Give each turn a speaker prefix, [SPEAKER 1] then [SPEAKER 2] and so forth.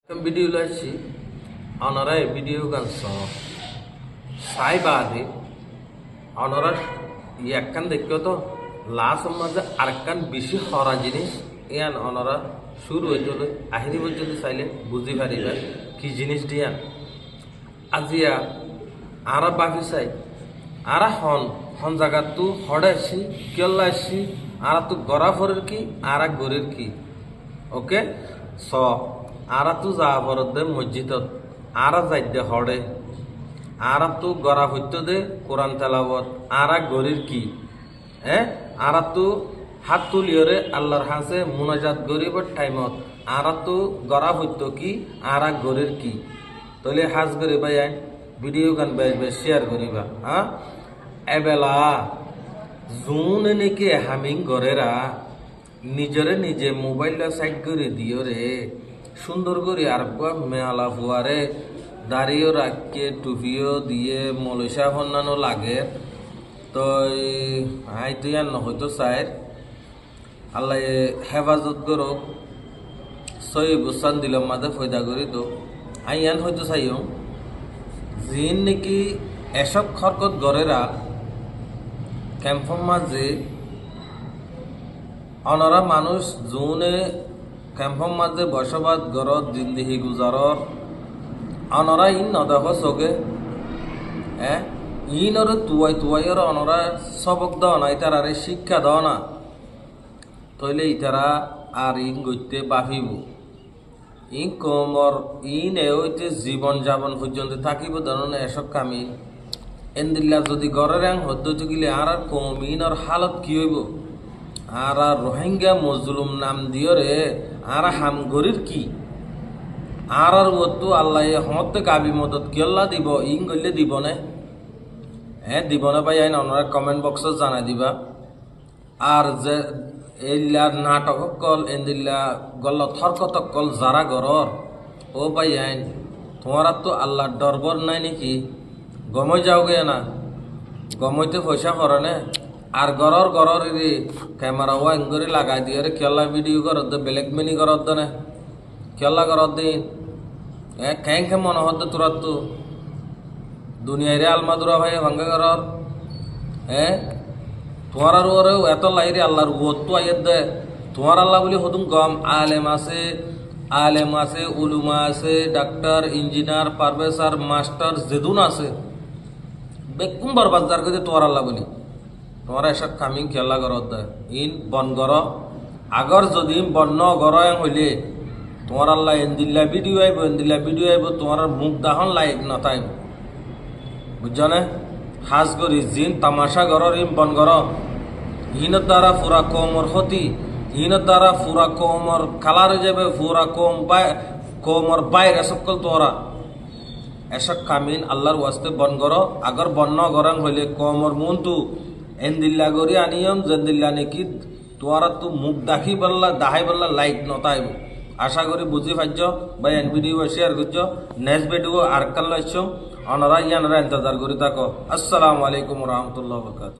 [SPEAKER 1] Video লাইছি অনারা video গান সাই বাদে অনারা একখান দেখো তো লাস্ট মাঝে আরেকখান বেশি হরা জিনিস ইয়ান অনারা শুরু হয়েছিল আহিরি পর্যন্ত চাইলে বুঝি পারিবা কি জিনিস দিয়া আজিয়া আরা বাকি চাই আরা হন হন জায়গাতো হড়াইছি কেল্লাইছি আরা তো গড়াফরের কি আরা গড়ের কি ওকে স আরা তো যা দে মসজিদত আরা যাইতে হড়ে আরা তো গড়া হইতো দে কোরআন তেলাবত আরা গরির কি আরা তো হাত তুলিয়রে আল্লাহর হাসে মুনাজাত গরিবর টাইমত আরা তো গড়া হইতো কি আরা গরির কি তলে হাজ গরিবা ভিডিও গান বেশ শেয়ার করিবা হ্যাঁ এবেলা জুন এনেকে হামিং গরেরা নিজরে নিজে মোবাইলটা সাইড করে দিও রে সুন্দর করে আর মেলা ফুয়ারে দাঁড়িয়েও রাখকে টুপিও দিয়ে মলসা ফন্নানো লাগে তো আই তুই আর নহয়তো চাইর আল্লাহ হেফাজত করো সই বুসান দিলাম মাঝে ফয়দা করি তো আই ইয়ান হয়তো চাইও জিন নাকি এসব খরকত গড়েরা ক্যাম্পর মাঝে অনরা মানুষ জুনে ক্যাম্পর মাঝে বসবাস গড়ত জিন্দিহি গুজারর অনরা ইন নদেখ চগে ইনর তুয়াইর অনরা সবক দাও না ইতার আরে শিক্ষা দাও না তইলে ইতারা আর ইন গইতে বাহিব ইন কমর ইন এতে জীবন যাপন পর্যন্ত থাকিব ধরনের এসব কামি এন্দিল্লা যদি গড়ের হদ্দতে গেলে আর কম ইনর হালত কি হইব আর রোহিঙ্গা মজলুম নাম দিও রে আর হামগরির কি আর ওতো আল্লাহ হতে কাবি মদত কেল্লা দিব ইং গলে দিব না দিব না ভাই আইন ওনারা কমেন্ট বক্সত জানাই দিবা আর যে এইলার নাটক কল এন্দিল্লা গল্ল থরকত কল যারা গরর ও ভাই আইন তোমার তো আল্লাহর ডরবর নাই নাকি গমই যাওগে না গমইতে পয়সা করে না আর গরর রে ক্যামেরা ওয়াইং করে লাগাই দিয়ে রে কেলা ভিডিও করত বেলেগ মিনি করত না কেলা করত দিন ক্যাং মনে হতো তোরা তো দুনিয়ায় রে আলমাদুরা ভাই ভাঙ্গা করর তোমার আর ওরে এত লাইরে আল্লাহর ওত তো আইয়ের দে তোমার আল্লাহ বলি হতুম গম আলেম আছে উলুমা আছে ডাক্তার ইঞ্জিনিয়ার প্রফেসর মাস্টার যেদুন আছে বেকুম বরবাদ যার কাছে তোমার আল্লাহ বলি তোমার এসব কামিং খেলা করত দেয় ইন বন গর আগর যদি বন্য গরয় হইলে তোমার আল্লাহ এন্দিল্লা ভিডিও আইব তোমার মুখ দাহন লাইক নথাইব বুঝছ না হাজ করি জিন তামাশা গরর ইন বন গর ইনের দ্বারা ফুরা কমর ক্ষতি ইনের দ্বারা ফুরা কমর কালার হয়ে যাবে ফুরা কমর বাইরে সকল তোরা এসব কামিন আল্লাহর ওয়াস্তে বন গর আগর বন্য গরং হইলে কমর মনটু এন্দিল্লা গরি আনিয়ম জেন্দিল্লা নাকি তোরা তো মুখ দাখি দাহাই বললা লাইক নতাইব আশা করি বুঝি পাইছ বা এন ভিডিও শেয়ার করছ নেক্সট ভিডিও আর কাল লাইছ অনারা ইয়ানরা ইন্তজার করি থাকো। আসসালামু আলাইকুম রহমতুল্লাহ বরকাত।